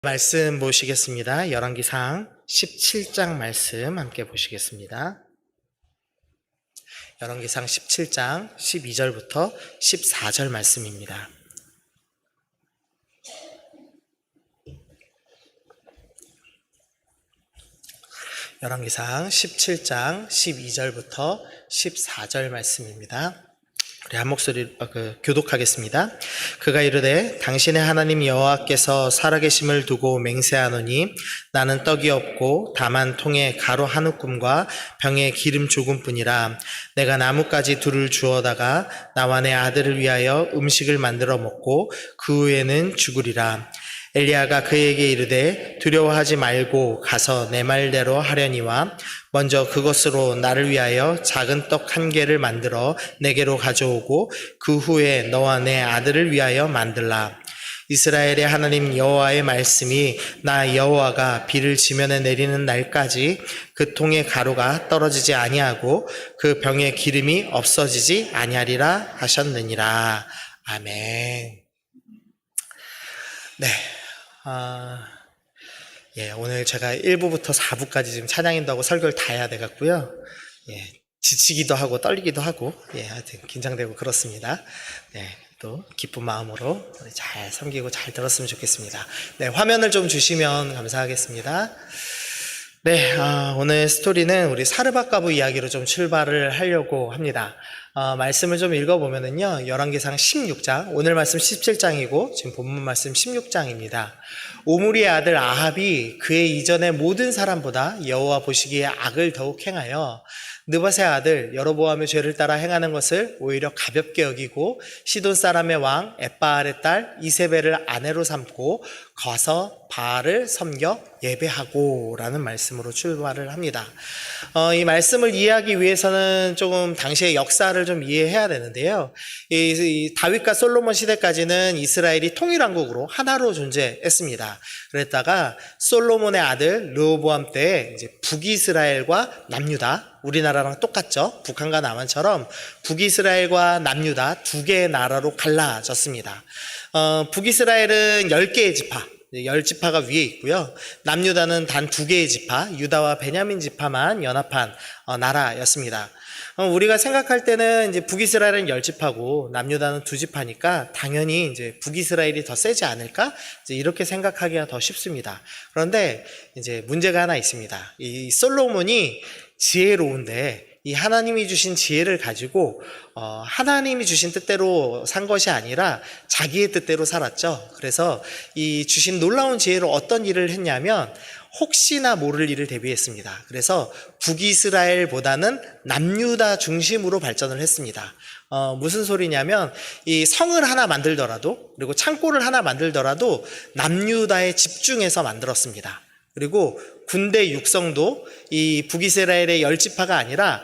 말씀 보시겠습니다. 열왕기상 17장 말씀 함께 보시겠습니다. 열왕기상 17장 12절부터 14절 말씀입니다. 열왕기상 17장 12절부터 14절 말씀입니다. 우리 한 목소리 교독하겠습니다. 그가 이르되 당신의 하나님 여호와께서 살아계심을 두고 맹세하노니 나는 떡이 없고 다만 통에 가루 한 움큼과 병에 기름 조금뿐이라. 내가 나뭇가지 둘을 주어다가 나와 내 아들을 위하여 음식을 만들어 먹고 그 후에는 죽으리라. 엘리야가 그에게 이르되 두려워하지 말고 가서 내 말대로 하려니와 먼저 그것으로 나를 위하여 작은 떡 한 개를 만들어 내게로 가져오고 그 후에 너와 내 아들을 위하여 만들라. 이스라엘의 하나님 여호와의 말씀이 나 여호와가 비를 지면에 내리는 날까지 그 통의 가루가 떨어지지 아니하고 그 병의 기름이 없어지지 아니하리라 하셨느니라. 아멘. 네. 오늘 제가 1부부터 4부까지 지금 찬양인다고 설교를 다 해야 되겠고요. 지치기도 하고 떨리기도 하고, 하여튼 긴장되고 그렇습니다. 또 기쁜 마음으로 잘 섬기고 잘 들었으면 좋겠습니다. 화면을 좀 주시면 감사하겠습니다. 오늘 스토리는 우리 사르밧가부 이야기로 좀 출발을 하려고 합니다. 말씀을 좀 읽어보면은요, 열왕기상 16장, 오늘 말씀 17장이고, 지금 본문 말씀 16장입니다. 오므리의 아들 아합이 그의 이전의 모든 사람보다 여호와 보시기에 악을 더욱 행하여 느밧의 아들 여로보암의 죄를 따라 행하는 것을 오히려 가볍게 여기고 시돈 사람의 왕 엣바알의 딸 이세벨을 아내로 삼고 가서 바알을 섬겨 예배하고 라는 말씀으로 출발을 합니다. 이 말씀을 이해하기 위해서는 조금 당시의 역사를 좀 이해해야 되는데요. 이 다윗과 솔로몬 시대까지는 이스라엘이 통일왕국으로 하나로 존재했습니다. 그랬다가 솔로몬의 아들 르호보암 때 이제 북이스라엘과 남유다, 우리나라랑 똑같죠. 북한과 남한처럼 북이스라엘과 남유다 두 개의 나라로 갈라졌습니다. 북이스라엘은 10개의 지파, 10지파가 위에 있고요. 남유다는 단 2개의 지파, 유다와 베냐민 지파만 연합한 나라였습니다. 우리가 생각할 때는 이제 북이스라엘은 10지파고 남유다는 2지파니까 당연히 이제 북이스라엘이 더 세지 않을까? 이제 이렇게 생각하기가 더 쉽습니다. 그런데 이제 문제가 하나 있습니다. 이 솔로몬이 지혜로운데 이 하나님이 주신 지혜를 가지고 하나님이 주신 뜻대로 산 것이 아니라 자기의 뜻대로 살았죠. 그래서 이 주신 놀라운 지혜로 어떤 일을 했냐면 혹시나 모를 일을 대비했습니다. 그래서 북이스라엘보다는 남유다 중심으로 발전을 했습니다. 무슨 소리냐면 이 성을 하나 만들더라도 그리고 창고를 하나 만들더라도 남유다에 집중해서 만들었습니다. 그리고 군대 육성도 이 북이스라엘의 10지파가 아니라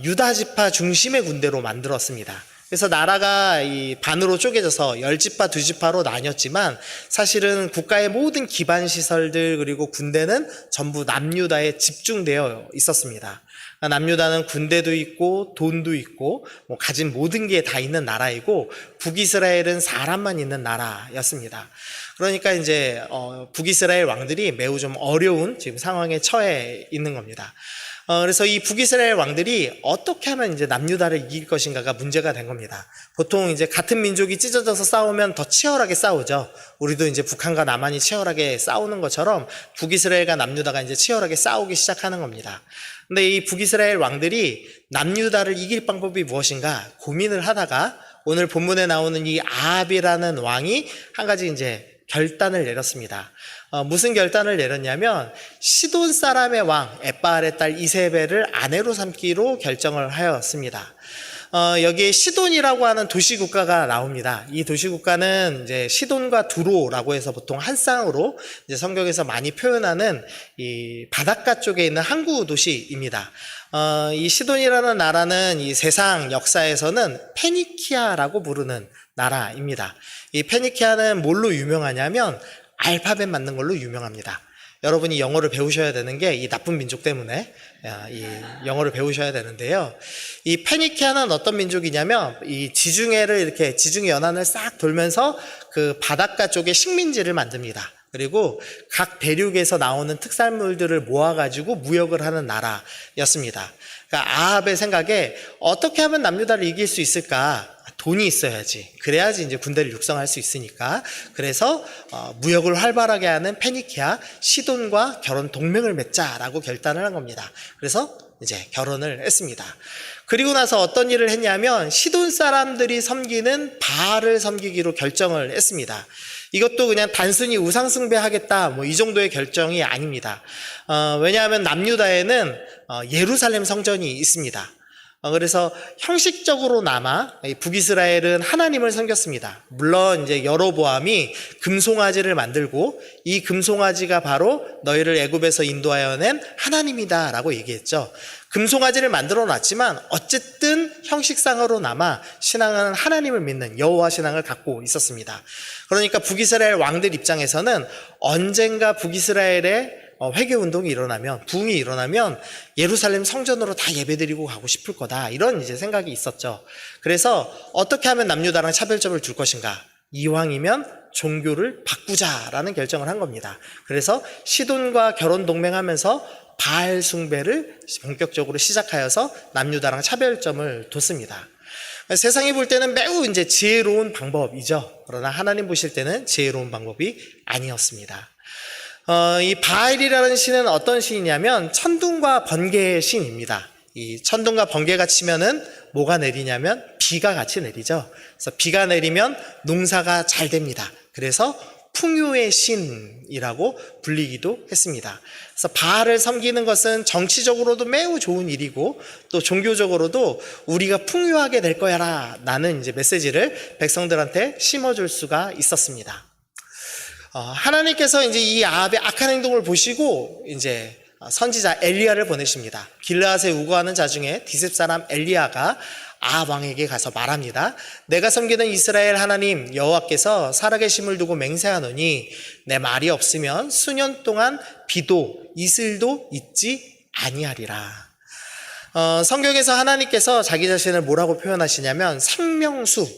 유다지파 중심의 군대로 만들었습니다. 그래서 나라가 이 반으로 쪼개져서 10지파, 2지파로 나뉘었지만 사실은 국가의 모든 기반 시설들 그리고 군대는 전부 남유다에 집중되어 있었습니다. 남유다는 군대도 있고 돈도 있고 가진 모든 게 다 있는 나라이고 북이스라엘은 사람만 있는 나라였습니다. 그러니까 이제 북이스라엘 왕들이 매우 좀 어려운 지금 상황에 처해 있는 겁니다. 그래서 이 북이스라엘 왕들이 어떻게 하면 이제 남유다를 이길 것인가가 문제가 된 겁니다. 보통 이제 같은 민족이 찢어져서 싸우면 더 치열하게 싸우죠. 우리도 이제 북한과 남한이 치열하게 싸우는 것처럼 북이스라엘과 남유다가 이제 치열하게 싸우기 시작하는 겁니다. 근데 이 북이스라엘 왕들이 남유다를 이길 방법이 무엇인가 고민을 하다가 오늘 본문에 나오는 이 아합이라는 왕이 한 가지 이제 결단을 내렸습니다. 무슨 결단을 내렸냐면 시돈 사람의 왕 엣바알의 딸 이세벨을 아내로 삼기로 결정을 하였습니다. 여기에 시돈이라고 하는 도시국가가 나옵니다. 이 도시국가는 이제 시돈과 두로라고 해서 보통 한 쌍으로 이제 성경에서 많이 표현하는 이 바닷가 쪽에 있는 항구 도시입니다. 이 시돈이라는 나라는 이 세상 역사에서는 페니키아라고 부르는 나라입니다. 이 페니키아는 뭘로 유명하냐면 알파벳 맞는 걸로 유명합니다. 여러분이 영어를 배우셔야 되는 게 이 나쁜 민족 때문에 이 영어를 배우셔야 되는데요. 이 페니키아는 어떤 민족이냐면 이 지중해 연안을 싹 돌면서 그 바닷가 쪽에 식민지를 만듭니다. 그리고 각 대륙에서 나오는 특산물들을 모아가지고 무역을 하는 나라였습니다. 그러니까 아합의 생각에 어떻게 하면 남유다를 이길 수 있을까? 돈이 있어야지. 그래야지 이제 군대를 육성할 수 있으니까. 그래서 무역을 활발하게 하는 페니키아, 시돈과 결혼 동맹을 맺자라고 결단을 한 겁니다. 그래서 이제 결혼을 했습니다. 그리고 나서 어떤 일을 했냐면 시돈 사람들이 섬기는 바알을 섬기기로 결정을 했습니다. 이것도 그냥 단순히 우상숭배하겠다 뭐 이 정도의 결정이 아닙니다. 왜냐하면 남유다에는 예루살렘 성전이 있습니다. 그래서 형식적으로나마 북이스라엘은 하나님을 섬겼습니다. 물론 이제 여로보암이 금송아지를 만들고 이 금송아지가 바로 너희를 애굽에서 인도하여 낸 하나님이다라고 얘기했죠. 금송아지를 만들어 놨지만 어쨌든 형식상으로나마 신앙은 하나님을 믿는 여호와 신앙을 갖고 있었습니다. 그러니까 북이스라엘 왕들 입장에서는 언젠가 북이스라엘의 회개운동이 일어나면, 부흥이 일어나면 예루살렘 성전으로 다 예배드리고 가고 싶을 거다. 이런 이제 생각이 있었죠. 그래서 어떻게 하면 남유다랑 차별점을 둘 것인가? 이왕이면 종교를 바꾸자라는 결정을 한 겁니다. 그래서 시돈과 결혼 동맹하면서 바알 숭배를 본격적으로 시작하여서 남유다랑 차별점을 뒀습니다. 세상이 볼 때는 매우 이제 지혜로운 방법이죠. 그러나 하나님 보실 때는 지혜로운 방법이 아니었습니다. 이 바알이라는 신은 어떤 신이냐면 천둥과 번개의 신입니다. 이 천둥과 번개가 치면은 뭐가 내리냐면 비가 같이 내리죠. 그래서 비가 내리면 농사가 잘 됩니다. 그래서 풍요의 신이라고 불리기도 했습니다. 그래서 바알을 섬기는 것은 정치적으로도 매우 좋은 일이고 또 종교적으로도 우리가 풍요하게 될 거야 라는 이제 메시지를 백성들한테 심어줄 수가 있었습니다. 하나님께서 이제 이 아합의 악한 행동을 보시고 이제 선지자 엘리야를 보내십니다. 길르앗에 우거하는 자 중에 디셉 사람 엘리야가 아합 왕에게 가서 말합니다. 내가 섬기는 이스라엘 하나님 여호와께서 살아계심을 두고 맹세하노니 내 말이 없으면 수년 동안 비도 이슬도 있지 아니하리라. 성경에서 하나님께서 자기 자신을 뭐라고 표현하시냐면 생명수,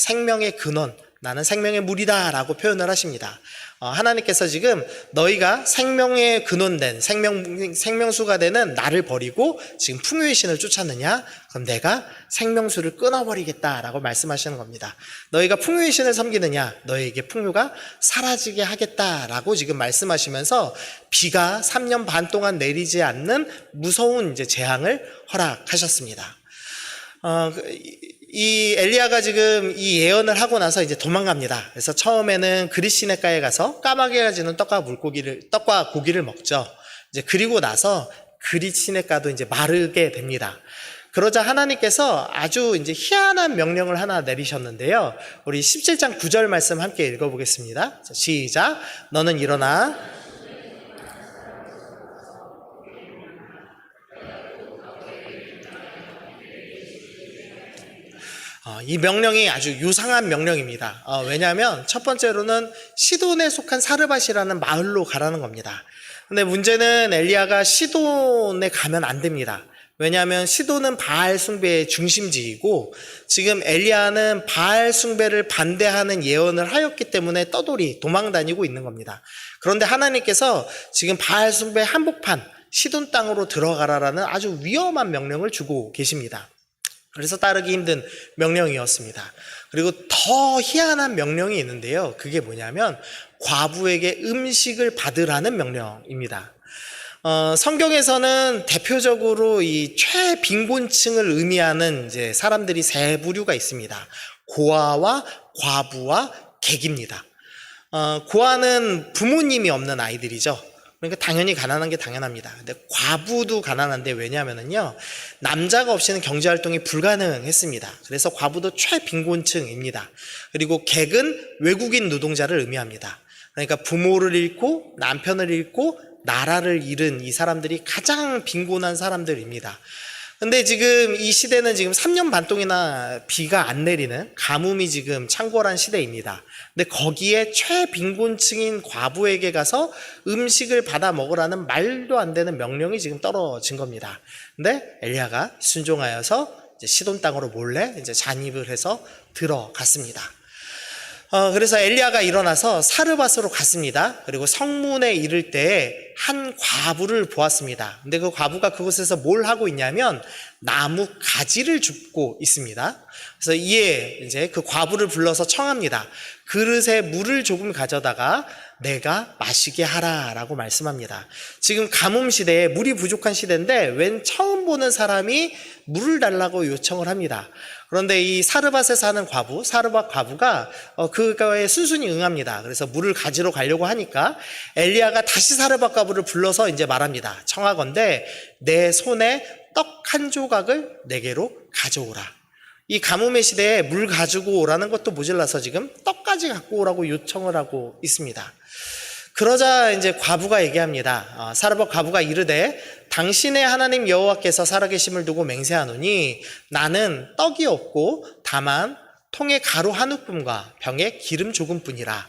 생명의 근원, 나는 생명의 물이다 라고 표현을 하십니다. 하나님께서 지금 너희가 생명의 근원된 생명수가 되는 나를 버리고 지금 풍요의 신을 쫓았느냐? 그럼 내가 생명수를 끊어버리겠다라고 말씀하시는 겁니다. 너희가 풍요의 신을 섬기느냐? 너희에게 풍요가 사라지게 하겠다라고 지금 말씀하시면서 비가 3년 반 동안 내리지 않는 무서운 이제 재앙을 허락하셨습니다. 이 엘리야가 지금 이 예언을 하고 나서 이제 도망갑니다. 그래서 처음에는 그릿 시냇가에 가서 까마귀가 지는 떡과 고기를 먹죠. 이제 그리고 나서 그릿 시냇가도 이제 마르게 됩니다. 그러자 하나님께서 아주 이제 희한한 명령을 하나 내리셨는데요. 우리 17장 9절 말씀 함께 읽어보겠습니다. 자, 시작. 너는 일어나 이 명령이 아주 유상한 명령입니다. 왜냐하면 첫 번째로는 시돈에 속한 사르밧이라는 마을로 가라는 겁니다. 근데 문제는 엘리야가 시돈에 가면 안 됩니다. 왜냐하면 시돈은 바알 숭배의 중심지이고 지금 엘리야는 바알 숭배를 반대하는 예언을 하였기 때문에 떠돌이 도망다니고 있는 겁니다. 그런데 하나님께서 지금 바알 숭배 한복판 시돈 땅으로 들어가라라는 아주 위험한 명령을 주고 계십니다. 그래서 따르기 힘든 명령이었습니다. 그리고 더 희한한 명령이 있는데요. 그게 뭐냐면 과부에게 음식을 받으라는 명령입니다. 성경에서는 대표적으로 이 최빈곤층을 의미하는 이제 사람들이 세 부류가 있습니다. 고아와 과부와 객입니다. 고아는 부모님이 없는 아이들이죠. 그러니까 당연히 가난한 게 당연합니다. 근데 과부도 가난한데 왜냐하면요, 남자가 없이는 경제활동이 불가능했습니다. 그래서 과부도 최빈곤층입니다. 그리고 객은 외국인 노동자를 의미합니다. 그러니까 부모를 잃고 남편을 잃고 나라를 잃은 이 사람들이 가장 빈곤한 사람들입니다. 근데 지금 이 시대는 지금 3년 반 동이나 비가 안 내리는 가뭄이 지금 창궐한 시대입니다. 근데 거기에 최빈곤층인 과부에게 가서 음식을 받아 먹으라는 말도 안 되는 명령이 지금 떨어진 겁니다. 근데 엘리야가 순종하여서 이제 시돈 땅으로 몰래 이제 잔입을 해서 들어갔습니다. 그래서 엘리야가 일어나서 사르밧으로 갔습니다. 그리고 성문에 이를 때 한 과부를 보았습니다. 근데 그 과부가 그곳에서 뭘 하고 있냐면 나무 가지를 줍고 있습니다. 그래서 이에 이제 그 과부를 불러서 청합니다. 그릇에 물을 조금 가져다가 내가 마시게 하라라고 말씀합니다. 지금 가뭄 시대에 물이 부족한 시대인데 웬 처음 보는 사람이 물을 달라고 요청을 합니다. 그런데 이 사르밧에 사는 과부, 사르밧 과부가 그거에 순순히 응합니다. 그래서 물을 가지러 가려고 하니까 엘리야가 다시 사르밧 과부를 불러서 이제 말합니다. 청하건대 내 손에 떡 한 조각을 내게로 가져오라. 이 가뭄의 시대에 물 가지고 오라는 것도 모자라서 지금 떡까지 갖고 오라고 요청을 하고 있습니다. 그러자 이제 과부가 얘기합니다. 사르밧 과부가 이르되 당신의 하나님 여호와께서 살아계심을 두고 맹세하노니 나는 떡이 없고 다만 통에 가루 한 움큼과 병에 기름 조금뿐이라.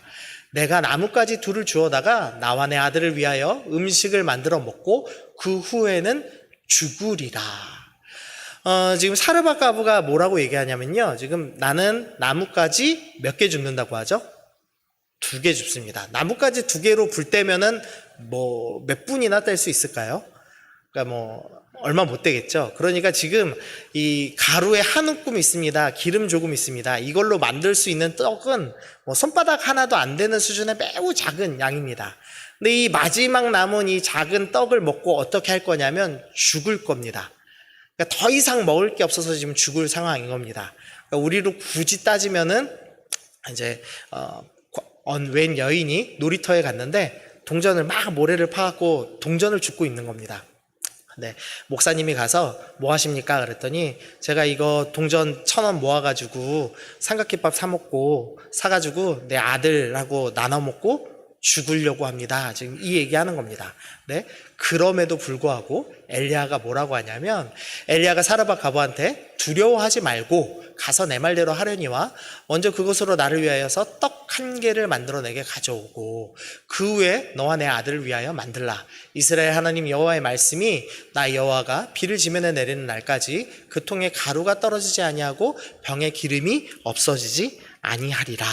내가 나뭇가지 둘을 주어다가 나와 내 아들을 위하여 음식을 만들어 먹고 그 후에는 죽으리라. 지금 사르밧 과부가 뭐라고 얘기하냐면요. 지금 나는 나뭇가지 몇 개 줍는다고 하죠? 2개 줍습니다. 나뭇가지 2개로 불 때면은 뭐 몇 분이나 뗄 수 있을까요? 그러니까 뭐 얼마 못 되겠죠. 그러니까 지금 이 가루에 한 움큼 있습니다. 기름 조금 있습니다. 이걸로 만들 수 있는 떡은 뭐 손바닥 하나도 안 되는 수준의 매우 작은 양입니다. 근데 이 마지막 남은 이 작은 떡을 먹고 어떻게 할 거냐면 죽을 겁니다. 그러니까 더 이상 먹을 게 없어서 지금 죽을 상황인 겁니다. 그러니까 우리로 굳이 따지면은 이제 웬 여인이 놀이터에 갔는데 동전을 막 모래를 파갖고 동전을 줍고 있는 겁니다. 네, 목사님이 가서 뭐 하십니까? 그랬더니 제가 이거 동전 1,000원 모아가지고 삼각김밥 사 먹고 사가지고 내 아들하고 나눠 먹고 죽으려고 합니다. 지금 이 얘기하는 겁니다. 네, 그럼에도 불구하고 엘리야가 뭐라고 하냐면 엘리야가 사르밧 과부한테 두려워하지 말고 가서 내 말대로 하려니와 먼저 그것으로 나를 위하여서 떡 1개를 만들어내게 가져오고 그 후에 너와 내 아들을 위하여 만들라. 이스라엘 하나님 여호와의 말씀이 나 여호와가 비를 지면에 내리는 날까지 그 통에 가루가 떨어지지 아니하고 병에 기름이 없어지지 아니하리라.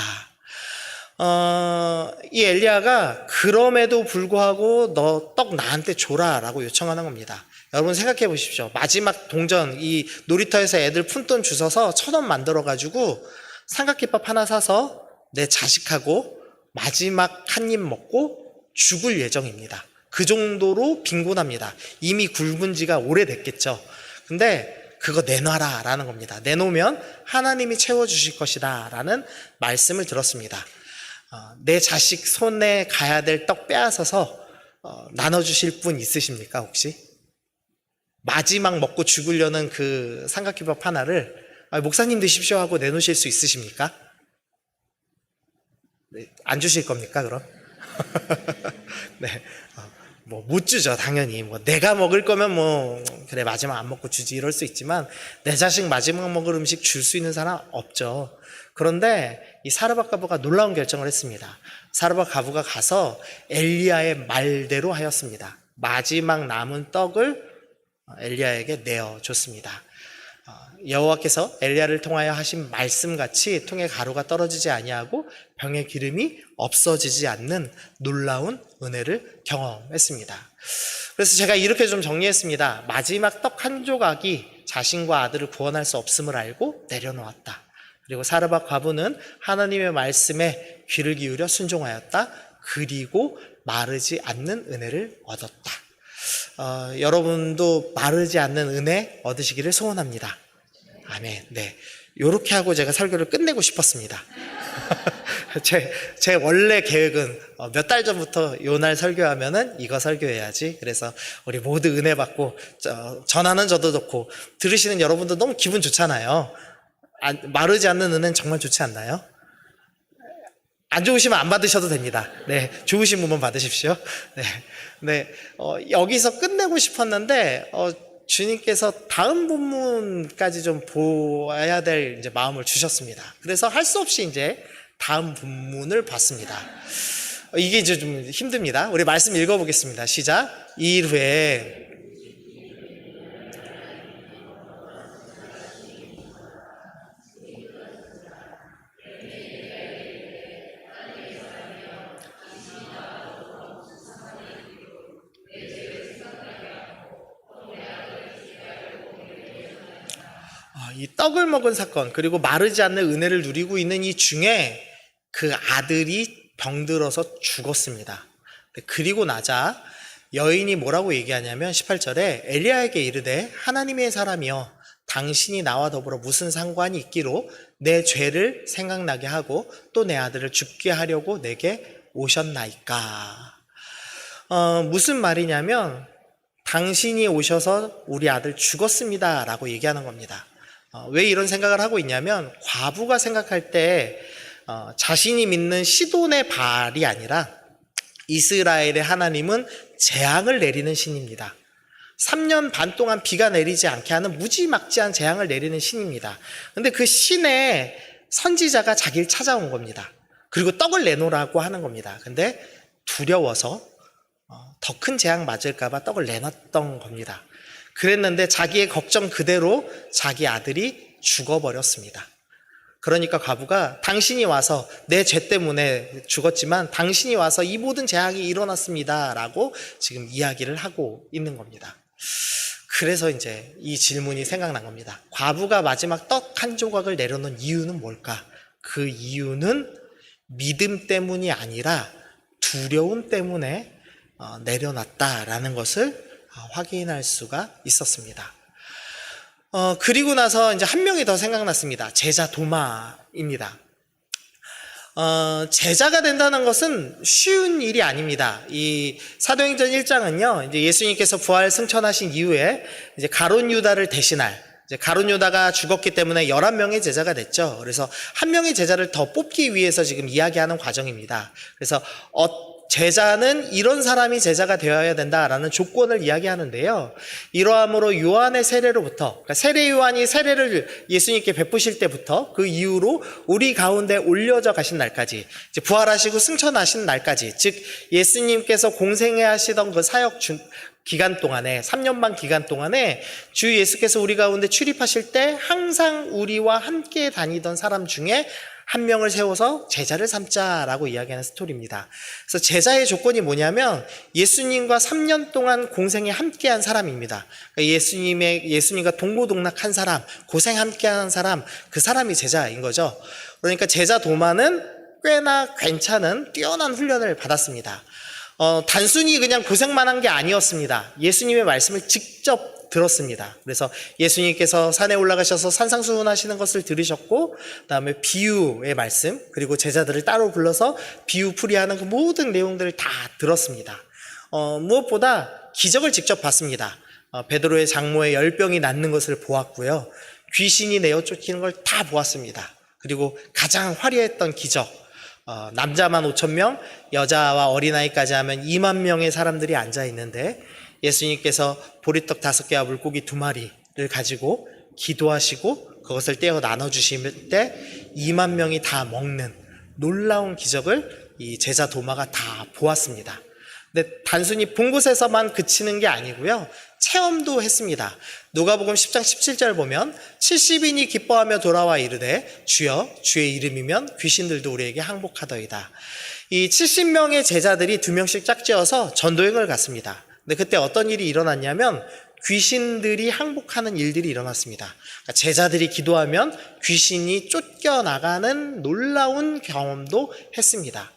이 엘리야가 그럼에도 불구하고 너 떡 나한테 줘라 라고 요청하는 겁니다. 여러분 생각해 보십시오. 마지막 동전, 이 놀이터에서 애들 푼돈 주워서 1,000원 만들어 가지고 삼각김밥 하나 사서 내 자식하고 마지막 한 입 먹고 죽을 예정입니다. 그 정도로 빈곤합니다. 이미 굶은 지가 오래됐겠죠. 근데 그거 내놔라 라는 겁니다. 내놓으면 하나님이 채워주실 것이다 라는 말씀을 들었습니다. 내 자식 손에 가야 될 떡 빼앗아서 나눠주실 분 있으십니까 혹시? 마지막 먹고 죽으려는 그 삼각김밥 하나를 목사님 드십시오 하고 내놓으실 수 있으십니까? 네, 안 주실 겁니까 그럼? 네, 뭐 못 주죠 당연히. 뭐 내가 먹을 거면 뭐 그래 마지막 안 먹고 주지 이럴 수 있지만 내 자식 마지막 먹을 음식 줄 수 있는 사람 없죠. 그런데 이 사르밧 과부가 놀라운 결정을 했습니다. 사르밧 과부가 가서 엘리야의 말대로 하였습니다. 마지막 남은 떡을 엘리야에게 내어줬습니다. 여호와께서 엘리야를 통하여 하신 말씀같이 통에 가루가 떨어지지 아니하고 병에 기름이 없어지지 않는 놀라운 은혜를 경험했습니다. 그래서 제가 이렇게 좀 정리했습니다. 마지막 떡 한 조각이 자신과 아들을 구원할 수 없음을 알고 내려놓았다. 그리고 사르밧 과부는 하나님의 말씀에 귀를 기울여 순종하였다. 그리고 마르지 않는 은혜를 얻었다. 여러분도 마르지 않는 은혜 얻으시기를 소원합니다. 아멘. 네, 요렇게 하고 제가 설교를 끝내고 싶었습니다. 제 원래 계획은 몇 달 전부터 요날 설교하면은 이거 설교해야지. 그래서 우리 모두 은혜 받고 전하는 저도 좋고 들으시는 여러분도 너무 기분 좋잖아요. 마르지 않는 은혜는 정말 좋지 않나요? 안 좋으시면 안 받으셔도 됩니다. 네, 좋으신 분만 받으십시오. 네, 여기서 끝내고 싶었는데 주님께서 다음 본문까지 좀 보아야 될 이제 마음을 주셨습니다. 그래서 할 수 없이 이제 다음 본문을 봤습니다. 이게 이제 좀 힘듭니다. 우리 말씀 읽어보겠습니다. 시작. 이 일 후에 이 떡을 먹은 사건, 그리고 마르지 않는 은혜를 누리고 있는 이 중에 그 아들이 병들어서 죽었습니다. 그리고 나자 여인이 뭐라고 얘기하냐면 18절에 엘리야에게 이르되 하나님의 사람이여 당신이 나와 더불어 무슨 상관이 있기로 내 죄를 생각나게 하고 또 내 아들을 죽게 하려고 내게 오셨나이까. 무슨 말이냐면 당신이 오셔서 우리 아들 죽었습니다 라고 얘기하는 겁니다. 왜 이런 생각을 하고 있냐면 과부가 생각할 때 자신이 믿는 시돈의 바알이 아니라 이스라엘의 하나님은 재앙을 내리는 신입니다. 3년 반 동안 비가 내리지 않게 하는 무지막지한 재앙을 내리는 신입니다. 근데 그 신의 선지자가 자기를 찾아온 겁니다. 그리고 떡을 내놓으라고 하는 겁니다. 근데 두려워서 더 큰 재앙 맞을까봐 떡을 내놨던 겁니다. 그랬는데 자기의 걱정 그대로 자기 아들이 죽어버렸습니다. 그러니까 과부가 당신이 와서 내 죄 때문에 죽었지만 당신이 와서 이 모든 재앙이 일어났습니다 라고 지금 이야기를 하고 있는 겁니다. 그래서 이제 이 질문이 생각난 겁니다. 과부가 마지막 떡 한 조각을 내려놓은 이유는 뭘까? 그 이유는 믿음 때문이 아니라 두려움 때문에 내려놨다라는 것을 확인할 수가 있었습니다. 그리고 나서 이제 한 명이 더 생각났습니다. 제자 도마입니다. 제자가 된다는 것은 쉬운 일이 아닙니다. 이 사도행전 1장은요, 이제 예수님께서 부활 승천하신 이후에 이제 가룟 유다를 대신할, 이제 가룟 유다가 죽었기 때문에 11명의 제자가 됐죠. 그래서 한 명의 제자를 더 뽑기 위해서 지금 이야기하는 과정입니다. 그래서 제자는 이런 사람이 제자가 되어야 된다라는 조건을 이야기하는데요. 이러함으로 요한의 세례로부터, 그러니까 세례 요한이 세례를 예수님께 베푸실 때부터 그 이후로 우리 가운데 올려져 가신 날까지, 이제 부활하시고 승천하신 날까지, 즉 예수님께서 공생애 하시던 그 사역 기간 동안에 3년 반 기간 동안에 주 예수께서 우리 가운데 출입하실 때 항상 우리와 함께 다니던 사람 중에 한 명을 세워서 제자를 삼자라고 이야기하는 스토리입니다. 그래서 제자의 조건이 뭐냐면 예수님과 3년 동안 공생에 함께한 사람입니다. 그러니까 예수님과 동고동락한 사람, 고생 함께한 사람, 그 사람이 제자인 거죠. 그러니까 제자 도마는 꽤나 괜찮은 뛰어난 훈련을 받았습니다. 단순히 그냥 고생만 한 게 아니었습니다. 예수님의 말씀을 직접 들었습니다. 그래서 예수님께서 산에 올라가셔서 산상수훈하시는 것을 들으셨고, 그다음에 비유의 말씀, 그리고 제자들을 따로 불러서 비유풀이하는 그 모든 내용들을 다 들었습니다. 무엇보다 기적을 직접 봤습니다. 베드로의 장모의 열병이 낫는 것을 보았고요. 귀신이 내어 쫓기는 걸 다 보았습니다. 그리고 가장 화려했던 기적, 남자만 5,000명, 여자와 어린아이까지 하면 2만 명의 사람들이 앉아 있는데 예수님께서 보리떡 5개와 물고기 2마리를 가지고 기도하시고 그것을 떼어 나눠주실 때 2만 명이 다 먹는 놀라운 기적을 이 제자 도마가 다 보았습니다. 근데 단순히 본 곳에서만 그치는 게 아니고요, 체험도 했습니다. 누가복음 10장 17절 보면 70인이 기뻐하며 돌아와 이르되 주여 주의 이름이면 귀신들도 우리에게 항복하더이다. 이 70명의 제자들이 2명씩 짝지어서 전도행을 갔습니다. 근데 그때 어떤 일이 일어났냐면 귀신들이 항복하는 일들이 일어났습니다. 그러니까 제자들이 기도하면 귀신이 쫓겨나가는 놀라운 경험도 했습니다.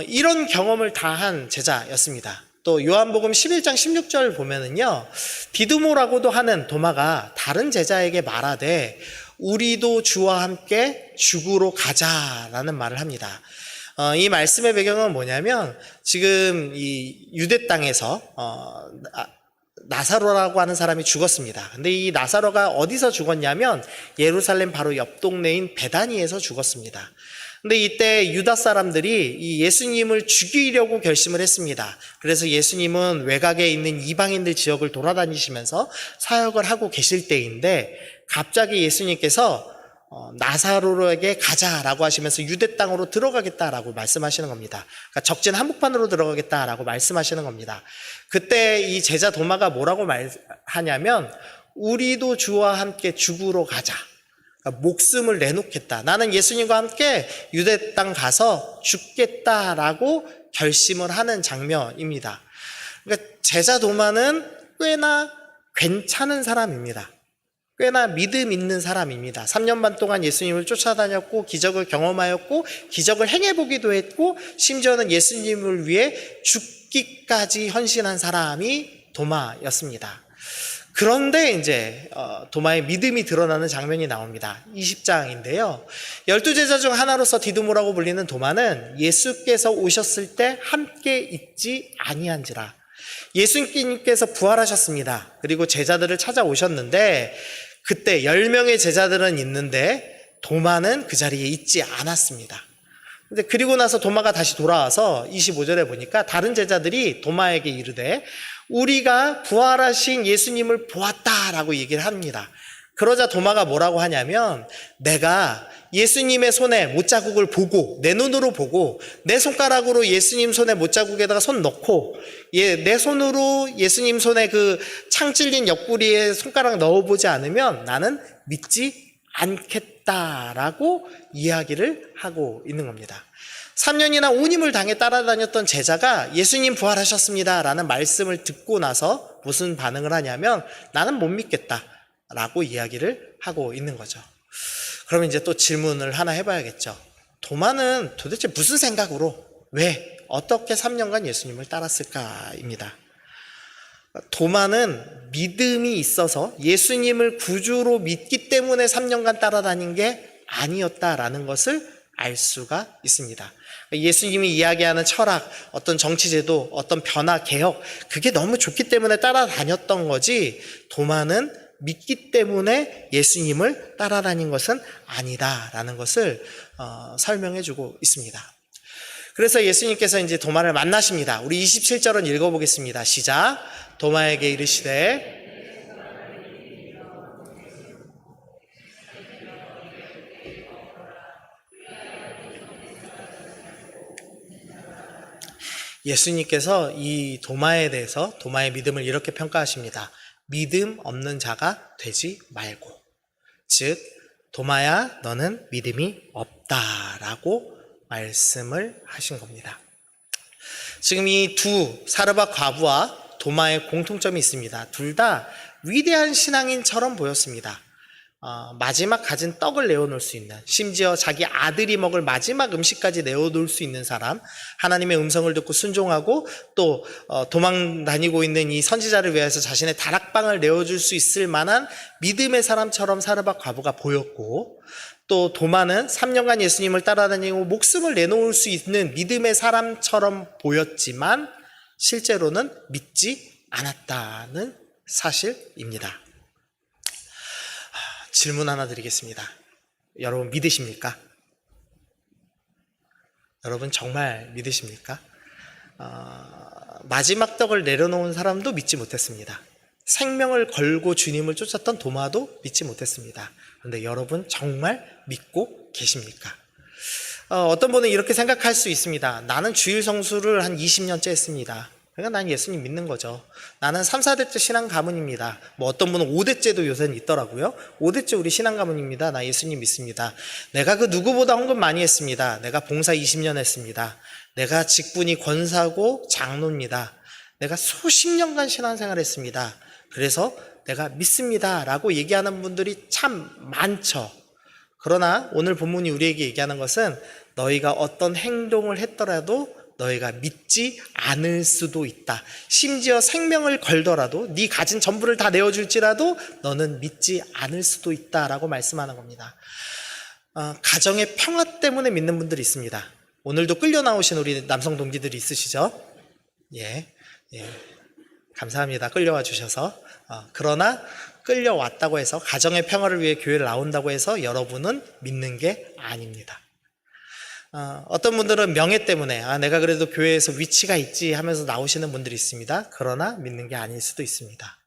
이런 경험을 다 한 제자였습니다. 또 요한복음 11장 16절 보면은요, 디두모라고도 하는 도마가 다른 제자에게 말하되 우리도 주와 함께 죽으러 가자라는 말을 합니다. 이 말씀의 배경은 뭐냐면 지금 이 유대 땅에서 나사로라고 하는 사람이 죽었습니다. 근데 이 나사로가 어디서 죽었냐면 예루살렘 바로 옆 동네인 베다니에서 죽었습니다. 근데 이때 유다 사람들이 이 예수님을 죽이려고 결심을 했습니다. 그래서 예수님은 외곽에 있는 이방인들 지역을 돌아다니시면서 사역을 하고 계실 때인데 갑자기 예수님께서 나사로에게 가자라고 하시면서 유대 땅으로 들어가겠다라고 말씀하시는 겁니다. 그러니까 적진 한복판으로 들어가겠다라고 말씀하시는 겁니다. 그때 이 제자 도마가 뭐라고 말하냐면 우리도 주와 함께 죽으러 가자. 그러니까 목숨을 내놓겠다. 나는 예수님과 함께 유대 땅 가서 죽겠다라고 결심을 하는 장면입니다. 그러니까 제자 도마는 꽤나 괜찮은 사람입니다. 꽤나 믿음 있는 사람입니다. 3년 반 동안 예수님을 쫓아다녔고 기적을 경험하였고 기적을 행해보기도 했고 심지어는 예수님을 위해 죽기까지 헌신한 사람이 도마였습니다. 그런데 이제 도마의 믿음이 드러나는 장면이 나옵니다. 20장인데요. 12제자 중 하나로서 디두모라고 불리는 도마는 예수께서 오셨을 때 함께 있지 아니한지라. 예수님께서 부활하셨습니다. 그리고 제자들을 찾아오셨는데 그때 10명의 제자들은 있는데 도마는 그 자리에 있지 않았습니다. 근데 그리고 나서 도마가 다시 돌아와서 25절에 보니까 다른 제자들이 도마에게 이르되 우리가 부활하신 예수님을 보았다라고 얘기를 합니다. 그러자 도마가 뭐라고 하냐면 내가 예수님의 손에 못자국을 보고 내 눈으로 보고 내 손가락으로 예수님 손에 못자국에다가 손 넣고 내 손으로 예수님 손에 그 창 찔린 옆구리에 손가락 넣어보지 않으면 나는 믿지 않겠다라고 이야기를 하고 있는 겁니다. 3년이나 온임을 당해 따라다녔던 제자가 예수님 부활하셨습니다 라는 말씀을 듣고 나서 무슨 반응을 하냐면 나는 못 믿겠다라고 이야기를 하고 있는 거죠. 그러면 이제 또 질문을 하나 해봐야겠죠. 도마는 도대체 무슨 생각으로 왜 어떻게 3년간 예수님을 따랐을까입니다. 도마는 믿음이 있어서 예수님을 구주로 믿기 때문에 3년간 따라다닌 게 아니었다라는 것을 알 수가 있습니다. 예수님이 이야기하는 철학, 어떤 정치제도, 어떤 변화, 개혁, 그게 너무 좋기 때문에 따라다녔던 거지 도마는 믿기 때문에 예수님을 따라다닌 것은 아니다라는 것을 설명해 주고 있습니다. 그래서 예수님께서 이제 도마를 만나십니다. 우리 27절은 읽어보겠습니다. 시작. 도마에게 이르시되 예수님께서 이 도마에 대해서 도마의 믿음을 이렇게 평가하십니다. 믿음 없는 자가 되지 말고, 즉 도마야 너는 믿음이 없다라고 말씀을 하신 겁니다. 지금 이 두 사르밧 과부와 도마의 공통점이 있습니다. 둘 다 위대한 신앙인처럼 보였습니다. 마지막 가진 떡을 내어놓을 수 있는, 심지어 자기 아들이 먹을 마지막 음식까지 내어놓을 수 있는 사람, 하나님의 음성을 듣고 순종하고 또 도망 다니고 있는 이 선지자를 위해서 자신의 다락방을 내어줄 수 있을 만한 믿음의 사람처럼 사르밧 과부가 보였고, 또 도마는 3년간 예수님을 따라다니고 목숨을 내놓을 수 있는 믿음의 사람처럼 보였지만 실제로는 믿지 않았다는 사실입니다. 질문 하나 드리겠습니다. 여러분 믿으십니까? 여러분 정말 믿으십니까? 마지막 떡을 내려놓은 사람도 믿지 못했습니다. 생명을 걸고 주님을 쫓았던 도마도 믿지 못했습니다. 그런데 여러분 정말 믿고 계십니까? 어떤 분은 이렇게 생각할 수 있습니다. 나는 주일 성수를 한 20년째 했습니다. 그러니까 난 예수님 믿는 거죠. 나는 3, 4대째 신앙 가문입니다. 뭐 어떤 분은 5대째도 요새는 있더라고요. 5대째 우리 신앙 가문입니다. 나 예수님 믿습니다. 내가 그 누구보다 헌금 많이 했습니다. 내가 봉사 20년 했습니다. 내가 직분이 권사고 장로입니다. 내가 수십 년간 신앙생활 했습니다. 그래서 내가 믿습니다 라고 얘기하는 분들이 참 많죠. 그러나 오늘 본문이 우리에게 얘기하는 것은 너희가 어떤 행동을 했더라도 너희가 믿지 않을 수도 있다. 심지어 생명을 걸더라도 네 가진 전부를 다 내어줄지라도 너는 믿지 않을 수도 있다라고 말씀하는 겁니다. 가정의 평화 때문에 믿는 분들이 있습니다. 오늘도 끌려 나오신 우리 남성 동기들이 있으시죠? 예. 감사합니다. 끌려와 주셔서. 그러나 끌려왔다고 해서 가정의 평화를 위해 교회를 나온다고 해서 여러분은 믿는 게 아닙니다. 어떤 분들은 명예 때문에 내가 그래도 교회에서 위치가 있지 하면서 나오시는 분들이 있습니다. 그러나 믿는 게 아닐 수도 있습니다.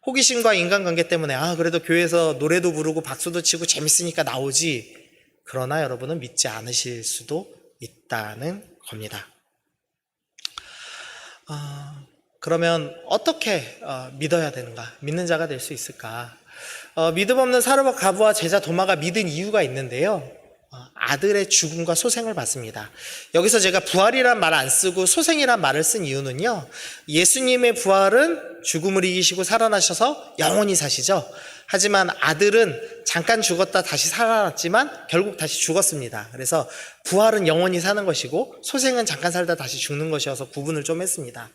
호기심과 인간관계 때문에 그래도 교회에서 노래도 부르고 박수도 치고 재밌으니까 나오지, 그러나 여러분은 믿지 않으실 수도 있다는 겁니다. 그러면 어떻게 믿어야 되는가? 믿는 자가 될 수 있을까? 믿음 없는 사르밧 과부와 제자 도마가 믿은 이유가 있는데요. 아들의 죽음과 소생을 받습니다. 여기서 제가 부활이란 말 안 쓰고 소생이란 말을 쓴 이유는요, 예수님의 부활은 죽음을 이기시고 살아나셔서 영원히 사시죠. 하지만 아들은 잠깐 죽었다 다시 살아났지만 결국 다시 죽었습니다. 그래서 부활은 영원히 사는 것이고 소생은 잠깐 살다 다시 죽는 것이어서 구분을 좀 했습니다.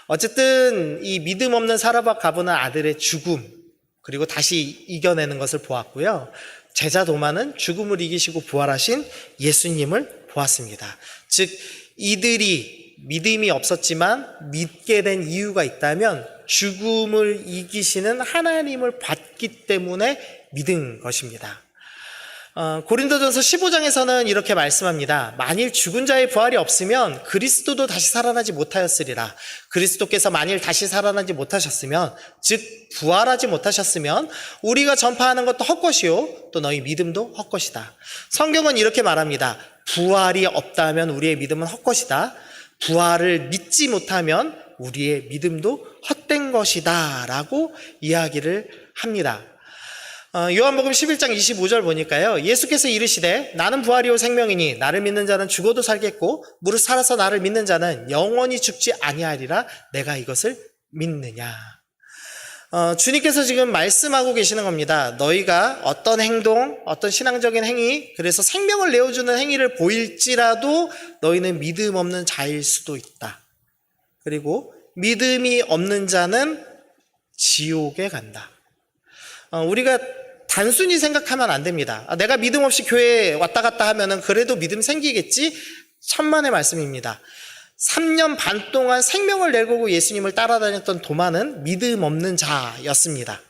어쨌든 이 믿음 없는 사르밧 가브는 아들의 죽음 그리고 다시 이겨내는 것을 보았고요, 제자 도마는 죽음을 이기시고 부활하신 예수님을 보았습니다. 즉 이들이 믿음이 없었지만 믿게 된 이유가 있다면 죽음을 이기시는 하나님을 봤기 때문에 믿은 것입니다. 고린도전서 15장에서는 이렇게 말씀합니다. 만일 죽은 자의 부활이 없으면 그리스도도 다시 살아나지 못하였으리라. 그리스도께서 만일 다시 살아나지 못하셨으면, 즉 부활하지 못하셨으면 우리가 전파하는 것도 헛것이요 또 너희 믿음도 헛것이다. 성경은 이렇게 말합니다. 부활이 없다면 우리의 믿음은 헛것이다. 부활을 믿지 못하면 우리의 믿음도 헛된 것이다 라고 이야기를 합니다. 요한복음 11장 25절 보니까요, 예수께서 이르시되 나는 부활이요 생명이니 나를 믿는 자는 죽어도 살겠고 무릇 살아서 나를 믿는 자는 영원히 죽지 아니하리라. 내가 이것을 믿느냐. 주님께서 지금 말씀하고 계시는 겁니다. 너희가 어떤 행동, 어떤 신앙적인 행위, 그래서 생명을 내어주는 행위를 보일지라도 너희는 믿음 없는 자일 수도 있다. 그리고 믿음이 없는 자는 지옥에 간다. 우리가 단순히 생각하면 안 됩니다. 내가 믿음 없이 교회에 왔다 갔다 하면은 그래도 믿음 생기겠지? 천만의 말씀입니다. 3년 반 동안 생명을 내걸고 예수님을 따라다녔던 도마는 믿음 없는 자였습니다.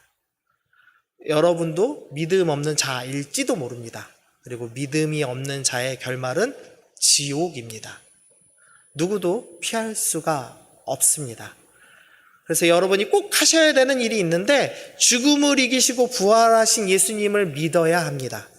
여러분도 믿음 없는 자일지도 모릅니다. 그리고 믿음이 없는 자의 결말은 지옥입니다. 누구도 피할 수가 없습니다. 그래서 여러분이 꼭 하셔야 되는 일이 있는데, 죽음을 이기시고 부활하신 예수님을 믿어야 합니다.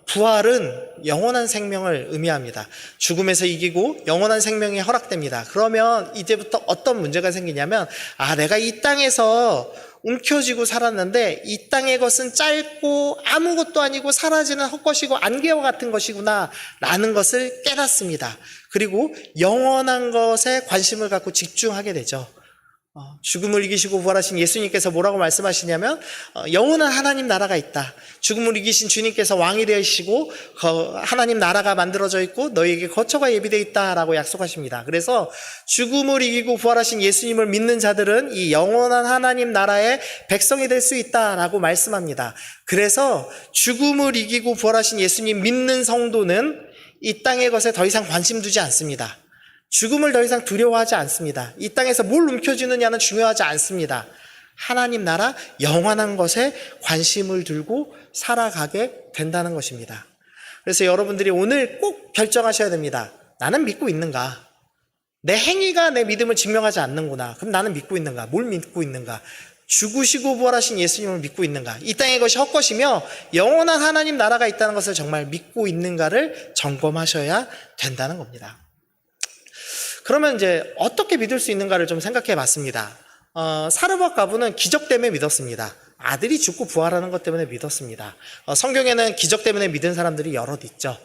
부활은 영원한 생명을 의미합니다. 죽음에서 이기고 영원한 생명이 허락됩니다. 그러면 이제부터 어떤 문제가 생기냐면, 내가 이 땅에서 움켜쥐고 살았는데 이 땅의 것은 짧고 아무것도 아니고 사라지는 헛것이고 안개와 같은 것이구나 라는 것을 깨닫습니다. 그리고 영원한 것에 관심을 갖고 집중하게 되죠. 죽음을 이기시고 부활하신 예수님께서 뭐라고 말씀하시냐면, 영원한 하나님 나라가 있다. 죽음을 이기신 주님께서 왕이 되시고 하나님 나라가 만들어져 있고 너희에게 거처가 예비되어 있다라고 약속하십니다. 그래서 죽음을 이기고 부활하신 예수님을 믿는 자들은 이 영원한 하나님 나라의 백성이 될 수 있다라고 말씀합니다. 그래서 죽음을 이기고 부활하신 예수님 믿는 성도는 이 땅의 것에 더 이상 관심 두지 않습니다. 죽음을 더 이상 두려워하지 않습니다. 이 땅에서 뭘 움켜쥐느냐는 중요하지 않습니다. 하나님 나라 영원한 것에 관심을 두고 살아가게 된다는 것입니다. 그래서 여러분들이 오늘 꼭 결정하셔야 됩니다. 나는 믿고 있는가? 내 행위가 내 믿음을 증명하지 않는구나. 그럼 나는 믿고 있는가? 뭘 믿고 있는가? 죽으시고 부활하신 예수님을 믿고 있는가? 이 땅의 것이 헛것이며 영원한 하나님 나라가 있다는 것을 정말 믿고 있는가를 점검하셔야 된다는 겁니다. 그러면 이제 어떻게 믿을 수 있는가를 좀 생각해 봤습니다. 사르밧 가부는 기적 때문에 믿었습니다. 아들이 죽고 부활하는 것 때문에 믿었습니다. 성경에는 기적 때문에 믿은 사람들이 여럿 있죠.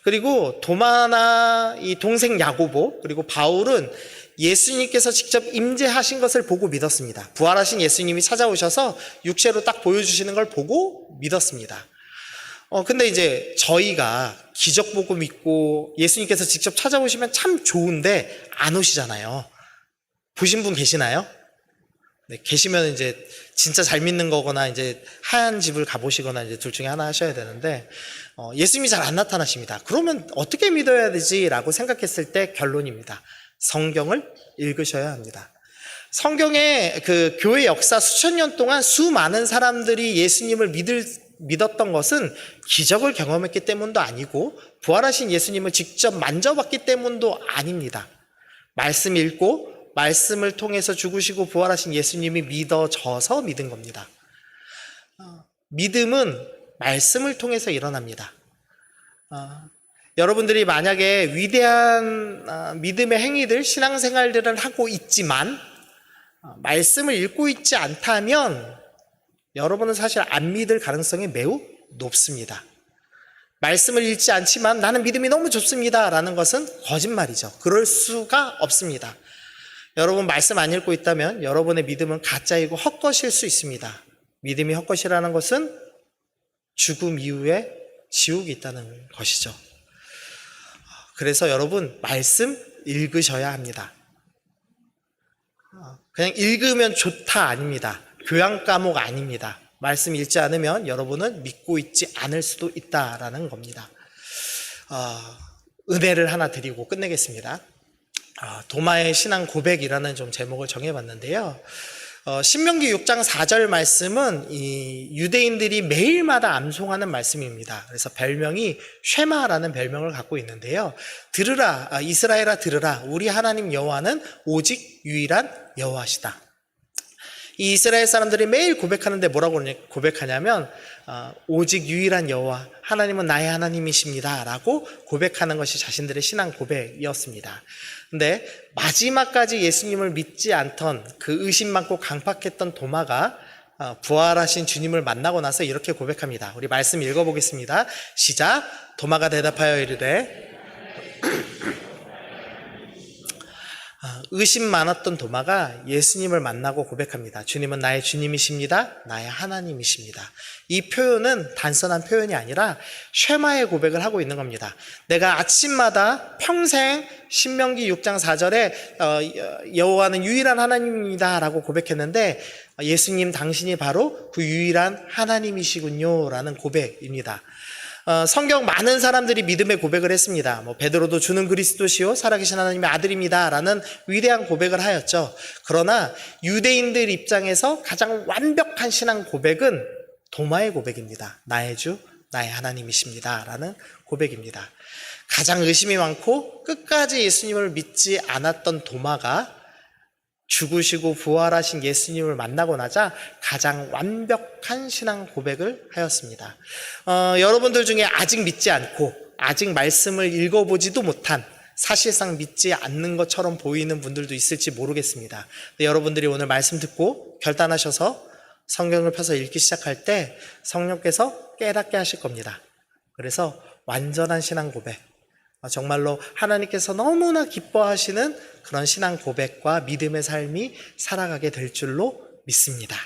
그리고 도마나 이 동생 야고보, 그리고 바울은 예수님께서 직접 임재하신 것을 보고 믿었습니다. 부활하신 예수님이 찾아오셔서 육체로 딱 보여주시는 걸 보고 믿었습니다. 근데 이제 저희가 기적 보고 믿고 예수님께서 직접 찾아오시면 참 좋은데 안 오시잖아요. 보신 분 계시나요? 네, 계시면 이제 진짜 잘 믿는 거거나 이제 하얀 집을 가보시거나 이제 둘 중에 하나 하셔야 되는데, 예수님이 잘 안 나타나십니다. 그러면 어떻게 믿어야 되지라고 생각했을 때 결론입니다. 성경을 읽으셔야 합니다. 성경의 그 교회 역사 수천 년 동안 수많은 사람들이 예수님을 믿었던 것은 기적을 경험했기 때문도 아니고 부활하신 예수님을 직접 만져봤기 때문도 아닙니다. 말씀 읽고 말씀을 통해서 죽으시고 부활하신 예수님이 믿어져서 믿은 겁니다. 믿음은 말씀을 통해서 일어납니다. 여러분들이 만약에 위대한 믿음의 행위들, 신앙생활들을 하고 있지만 말씀을 읽고 있지 않다면 여러분은 사실 안 믿을 가능성이 매우 높습니다. 말씀을 읽지 않지만 나는 믿음이 너무 좋습니다 라는 것은 거짓말이죠. 그럴 수가 없습니다. 여러분 말씀 안 읽고 있다면 여러분의 믿음은 가짜이고 헛것일 수 있습니다. 믿음이 헛것이라는 것은 죽음 이후에 지옥이 있다는 것이죠. 그래서 여러분 말씀 읽으셔야 합니다. 그냥 읽으면 좋다 아닙니다. 교양 과목 아닙니다. 말씀 읽지 않으면 여러분은 믿고 있지 않을 수도 있다라는 겁니다. 은혜를 하나 드리고 끝내겠습니다. 도마의 신앙 고백이라는 좀 제목을 정해봤는데요. 신명기 6장 4절 말씀은 이 유대인들이 매일마다 암송하는 말씀입니다. 그래서 별명이 쉐마라는 별명을 갖고 있는데요. 들으라, 이스라엘아 들으라, 우리 하나님 여호와는 오직 유일한 여호와시다. 이 이스라엘 사람들이 매일 고백하는데 뭐라고 고백하냐면 오직 유일한 여호와, 하나님은 나의 하나님이십니다 라고 고백하는 것이 자신들의 신앙 고백이었습니다. 근데 마지막까지 예수님을 믿지 않던 그 의심 많고 강팍했던 도마가 부활하신 주님을 만나고 나서 이렇게 고백합니다. 우리 말씀 읽어보겠습니다. 시작. 도마가 대답하여 이르되 의심 많았던 도마가 예수님을 만나고 고백합니다. 주님은 나의 주님이십니다. 나의 하나님이십니다. 이 표현은 단순한 표현이 아니라 쉐마의 고백을 하고 있는 겁니다. 내가 아침마다 평생 신명기 6장 4절에 여호와는 유일한 하나님입니다 라고 고백했는데 예수님 당신이 바로 그 유일한 하나님이시군요 라는 고백입니다. 성경 많은 사람들이 믿음의 고백을 했습니다. 베드로도 주는 그리스도시요 살아계신 하나님의 아들입니다 라는 위대한 고백을 하였죠. 그러나 유대인들 입장에서 가장 완벽한 신앙 고백은 도마의 고백입니다. 나의 주, 나의 하나님이십니다 라는 고백입니다. 가장 의심이 많고 끝까지 예수님을 믿지 않았던 도마가 죽으시고 부활하신 예수님을 만나고 나자 가장 완벽한 신앙 고백을 하였습니다. 여러분들 중에 아직 믿지 않고 아직 말씀을 읽어보지도 못한, 사실상 믿지 않는 것처럼 보이는 분들도 있을지 모르겠습니다. 여러분들이 오늘 말씀 듣고 결단하셔서 성경을 펴서 읽기 시작할 때 성령께서 깨닫게 하실 겁니다. 그래서 완전한 신앙 고백, 정말로 하나님께서 너무나 기뻐하시는 그런 신앙 고백과 믿음의 삶이 살아가게 될 줄로 믿습니다.